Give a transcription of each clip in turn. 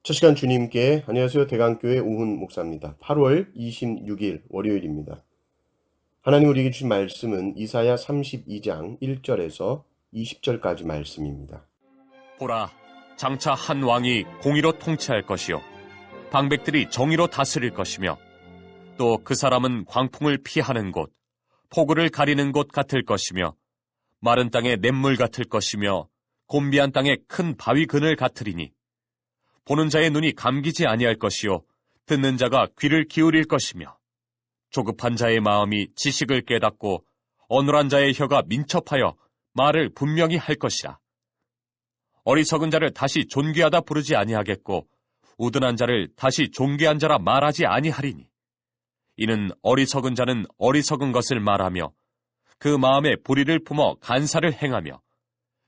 첫 시간 주님께 안녕하세요. 대강교회 우훈 목사입니다. 8월 26일 월요일입니다. 하나님 우리에게 주신 말씀은 이사야 32장 1절에서 20절까지 말씀입니다. 보라, 장차 한 왕이 공의로 통치할 것이요 방백들이 정의로 다스릴 것이며 또 그 사람은 광풍을 피하는 곳, 폭우를 가리는 곳 같을 것이며 마른 땅의 냇물 같을 것이며 곤비한 땅의 큰 바위 그늘 같으리니 보는 자의 눈이 감기지 아니할 것이요 듣는 자가 귀를 기울일 것이며 조급한 자의 마음이 지식을 깨닫고 어눌한 자의 혀가 민첩하여 말을 분명히 할 것이라. 어리석은 자를 다시 존귀하다 부르지 아니하겠고 우둔한 자를 다시 존귀한 자라 말하지 아니하리니 이는 어리석은 자는 어리석은 것을 말하며 그 마음에 불의를 품어 간사를 행하며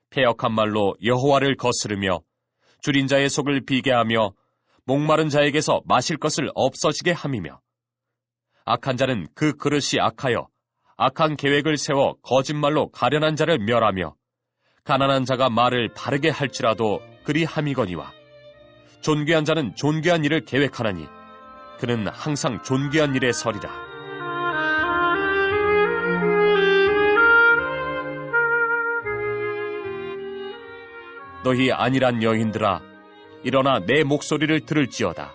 패역한 말로 여호와를 거스르며 줄인 자의 속을 비게 하며 목마른 자에게서 마실 것을 없어지게 함이며 악한 자는 그 그릇이 악하여 악한 계획을 세워 거짓말로 가련한 자를 멸하며 가난한 자가 말을 바르게 할지라도 그리 함이거니와 존귀한 자는 존귀한 일을 계획하나니 그는 항상 존귀한 일에 서리라. 너희 안일한 여인들아, 일어나 내 목소리를 들을지어다.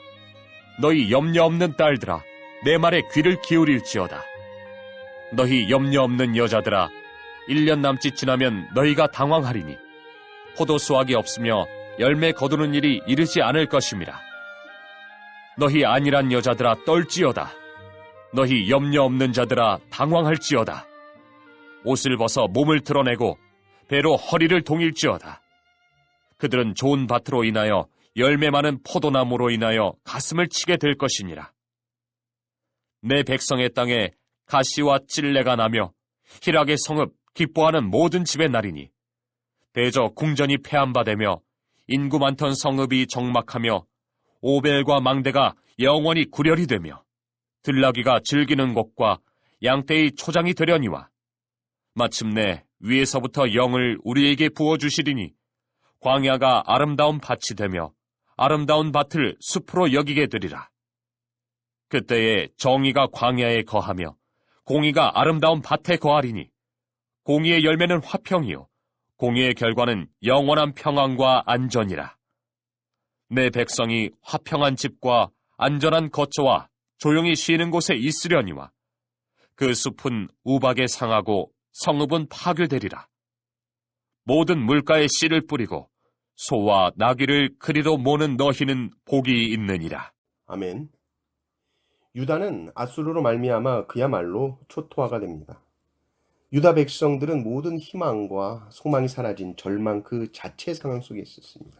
너희 염려 없는 딸들아, 내 말에 귀를 기울일지어다. 너희 염려 없는 여자들아, 1년 남짓 지나면 너희가 당황하리니 포도 수확이 없으며 열매 거두는 일이 이르지 않을 것임이라. 너희 안일한 여자들아 떨지어다. 너희 염려 없는 자들아 당황할지어다. 옷을 벗어 몸을 드러내고 배로 허리를 동일지어다. 그들은 좋은 밭으로 인하여 열매 많은 포도나무로 인하여 가슴을 치게 될 것이니라. 내 백성의 땅에 가시와 찔레가 나며 희락의 성읍 기뻐하는 모든 집의 날이니 대저 궁전이 폐함바되며 인구 많던 성읍이 적막하며 오벨과 망대가 영원히 구렬이 되며 들나귀가 즐기는 곳과 양떼의 초장이 되려니와 마침내 위에서부터 영을 우리에게 부어주시리니 광야가 아름다운 밭이 되며 아름다운 밭을 숲으로 여기게 되리라. 그때에 정의가 광야에 거하며 공의가 아름다운 밭에 거하리니 공의의 열매는 화평이요 공의의 결과는 영원한 평안과 안전이라. 내 백성이 화평한 집과 안전한 거처와 조용히 쉬는 곳에 있으려니와 그 숲은 우박에 상하고 성읍은 파괴되리라. 모든 물가에 씨를 뿌리고 소와 나귀를 그리로 모는 너희는 복이 있느니라. 아멘. 유다는 아수르로 말미암아 그야말로 초토화가 됩니다. 유다 백성들은 모든 희망과 소망이 사라진 절망 그 자체 상황 속에 있었습니다.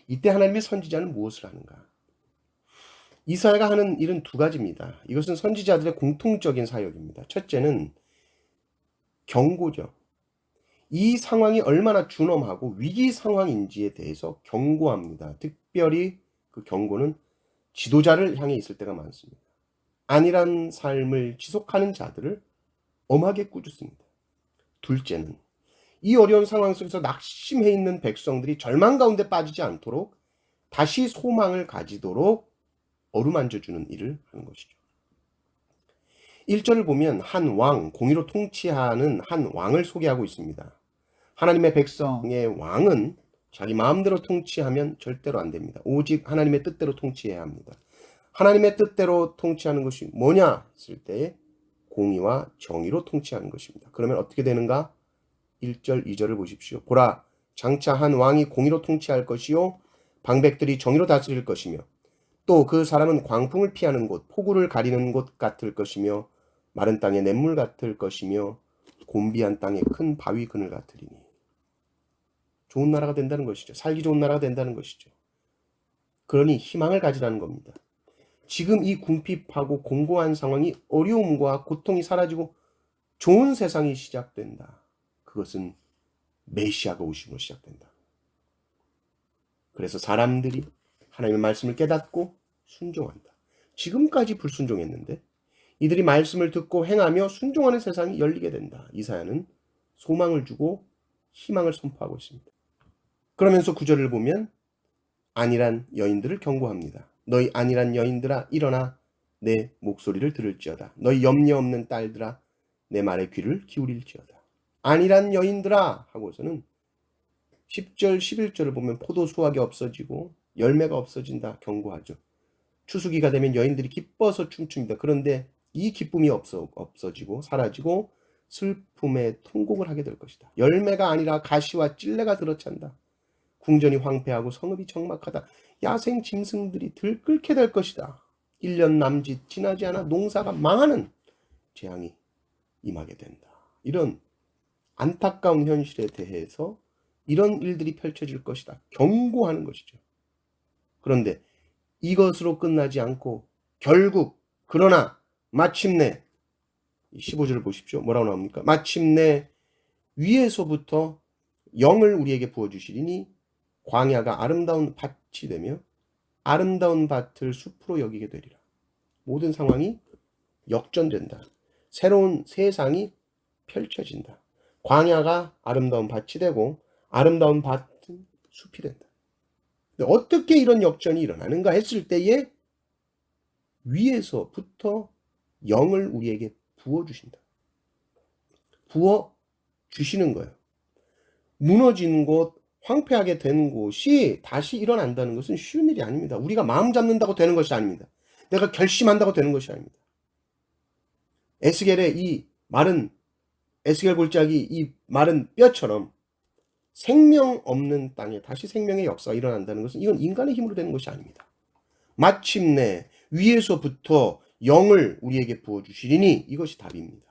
이때 하나님의 선지자는 무엇을 하는가? 이사야가 하는 일은 두 가지입니다. 이것은 선지자들의 공통적인 사역입니다. 첫째는 경고죠. 이 상황이 얼마나 준엄하고 위기 상황인지에 대해서 경고합니다. 특별히 그 경고는 지도자를 향해 있을 때가 많습니다. 안일한 삶을 지속하는 자들을 엄하게 꾸짖습니다. 둘째는 이 어려운 상황 속에서 낙심해 있는 백성들이 절망 가운데 빠지지 않도록 다시 소망을 가지도록 어루만져주는 일을 하는 것이죠. 1절을 보면 한 왕, 공의로 통치하는 한 왕을 소개하고 있습니다. 하나님의 백성의 왕은 자기 마음대로 통치하면 절대로 안 됩니다. 오직 하나님의 뜻대로 통치해야 합니다. 하나님의 뜻대로 통치하는 것이 뭐냐 했을 때 공의와 정의로 통치하는 것입니다. 그러면 어떻게 되는가? 1절, 2절을 보십시오. 보라, 장차 한 왕이 공의로 통치할 것이요 방백들이 정의로 다스릴 것이며 또 그 사람은 광풍을 피하는 곳, 폭우를 가리는 곳 같을 것이며 마른 땅의 냇물 같을 것이며 곤비한 땅의 큰 바위 그늘 같으리니. 좋은 나라가 된다는 것이죠. 살기 좋은 나라가 된다는 것이죠. 그러니 희망을 가지라는 겁니다. 지금 이 궁핍하고 공고한 상황이 어려움과 고통이 사라지고 좋은 세상이 시작된다. 그것은 메시아가 오심으로 시작된다. 그래서 사람들이 하나님의 말씀을 깨닫고 순종한다. 지금까지 불순종했는데 이들이 말씀을 듣고 행하며 순종하는 세상이 열리게 된다. 이사야는 소망을 주고 희망을 선포하고 있습니다. 그러면서 9절을 보면 안일한 여인들을 경고합니다. 너희 안일한 여인들아 일어나 내 목소리를 들을지어다. 너희 염려 없는 딸들아 내 말에 귀를 기울일지어다. 안일한 여인들아 하고서는 10절 11절을 보면 포도 수확이 없어지고 열매가 없어진다 경고하죠. 추수기가 되면 여인들이 기뻐서 춤춥니다. 그런데 이 기쁨이 없어지고 사라지고 슬픔의 통곡을 하게 될 것이다. 열매가 아니라 가시와 찔레가 들어찬다. 궁전이 황폐하고 성읍이 적막하다. 야생 짐승들이 들끓게 될 것이다. 1년 남짓 지나지 않아 농사가 망하는 재앙이 임하게 된다. 이런 안타까운 현실에 대해서 이런 일들이 펼쳐질 것이다. 경고하는 것이죠. 그런데 이것으로 끝나지 않고 결국 그러나 마침내 15절을 보십시오. 뭐라고 나옵니까? 마침내 위에서부터 영을 우리에게 부어주시리니 광야가 아름다운 밭이 되며 아름다운 밭을 숲으로 여기게 되리라. 모든 상황이 역전된다. 새로운 세상이 펼쳐진다. 광야가 아름다운 밭이 되고 아름다운 밭은 숲이 된다. 근데 어떻게 이런 역전이 일어나는가 했을 때에 위에서부터 영을 우리에게 부어주신다. 부어주시는 거예요. 무너지는 곳, 황폐하게 된 곳이 다시 일어난다는 것은 쉬운 일이 아닙니다. 우리가 마음 잡는다고 되는 것이 아닙니다. 내가 결심한다고 되는 것이 아닙니다. 에스겔의 이 마른, 에스겔 골짜기 이 마른 뼈처럼 생명 없는 땅에 다시 생명의 역사가 일어난다는 것은 이건 인간의 힘으로 되는 것이 아닙니다. 마침내 위에서부터 영을 우리에게 부어주시리니 이것이 답입니다.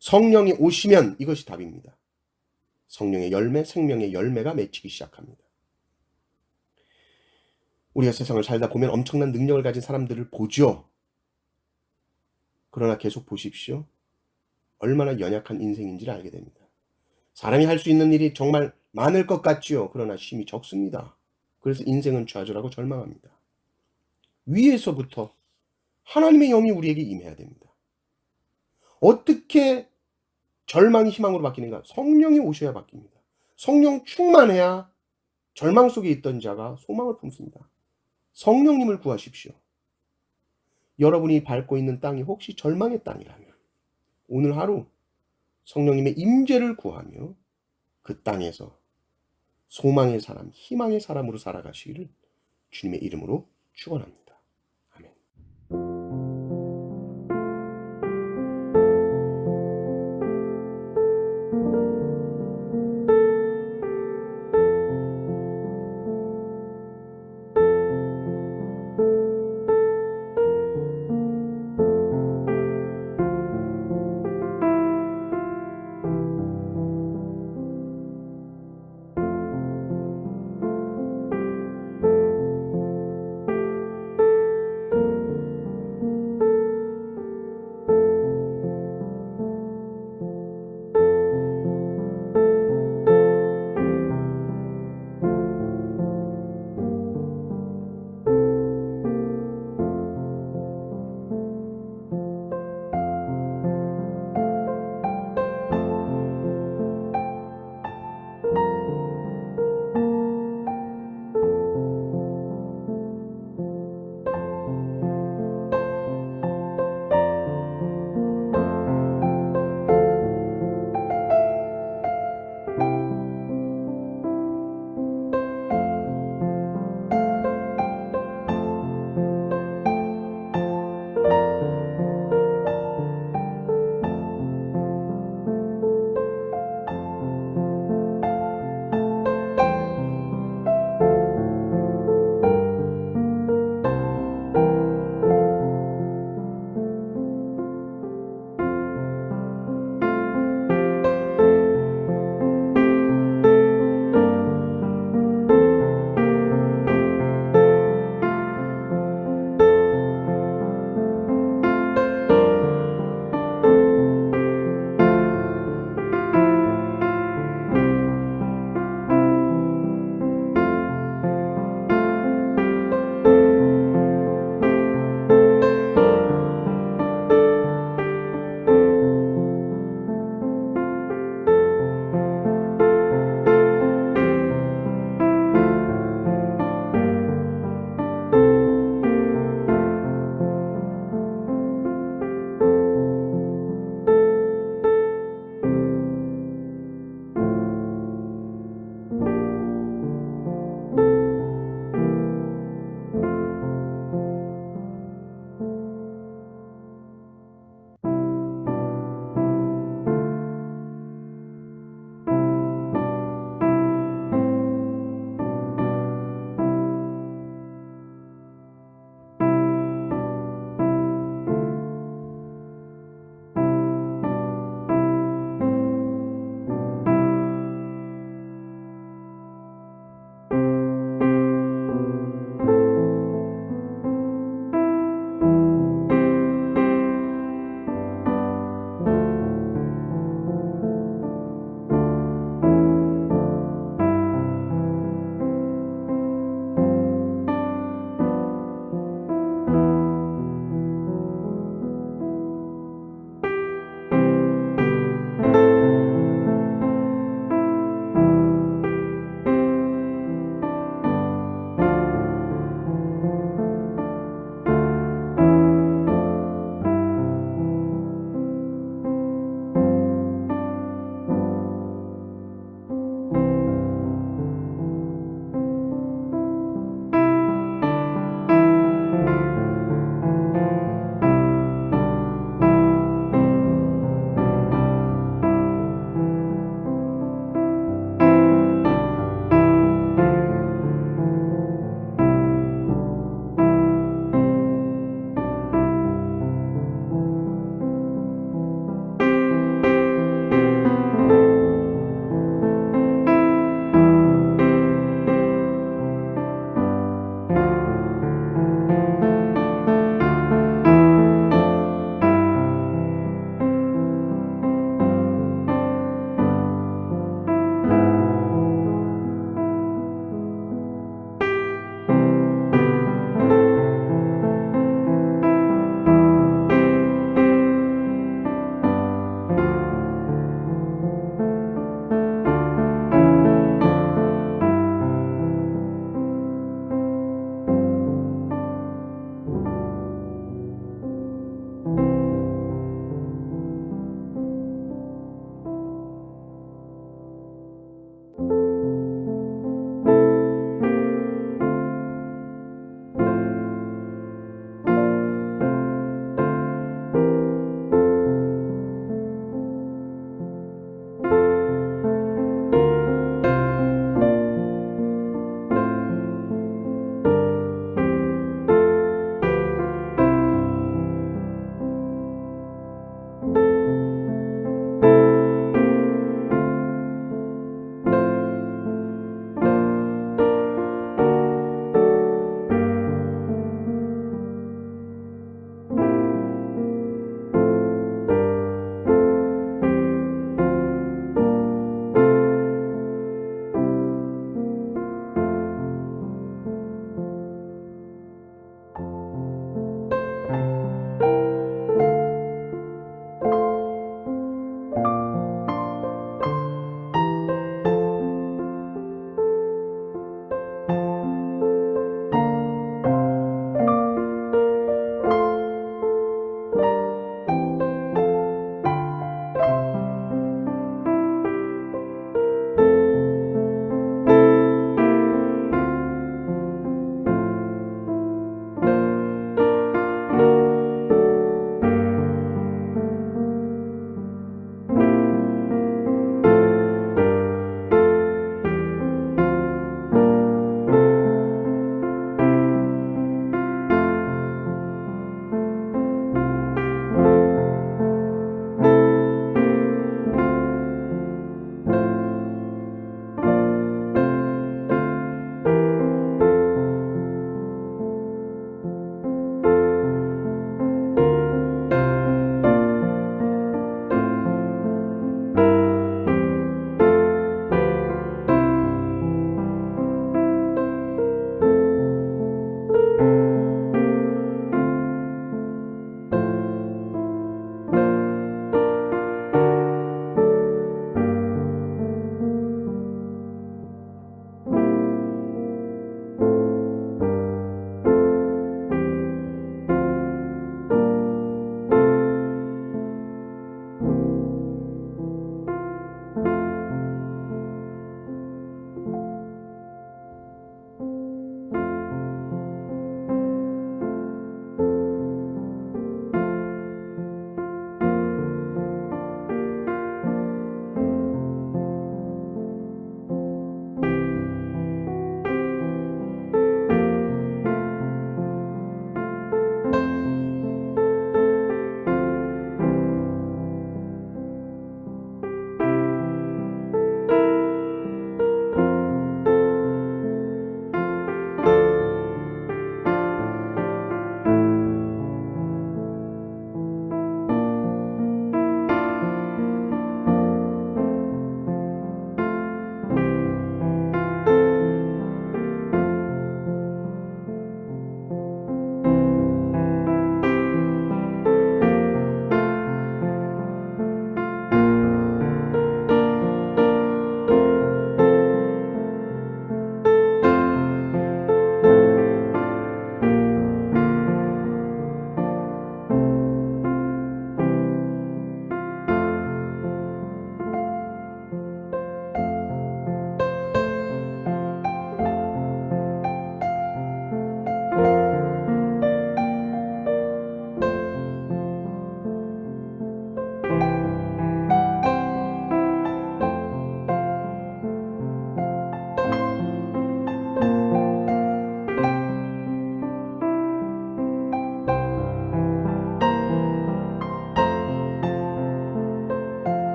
성령이 오시면 이것이 답입니다. 성령의 열매, 생명의 열매가 맺히기 시작합니다. 우리가 세상을 살다 보면 엄청난 능력을 가진 사람들을 보죠. 그러나 계속 보십시오. 얼마나 연약한 인생인지를 알게 됩니다. 사람이 할 수 있는 일이 정말 많을 것 같지요. 그러나 힘이 적습니다. 그래서 인생은 좌절하고 절망합니다. 위에서부터 하나님의 영이 우리에게 임해야 됩니다. 어떻게 절망이 희망으로 바뀌는가? 성령이 오셔야 바뀝니다. 성령 충만해야 절망 속에 있던 자가 소망을 품습니다. 성령님을 구하십시오. 여러분이 밟고 있는 땅이 혹시 절망의 땅이라면 오늘 하루 성령님의 임재를 구하며 그 땅에서 소망의 사람, 희망의 사람으로 살아가시기를 주님의 이름으로 축원합니다.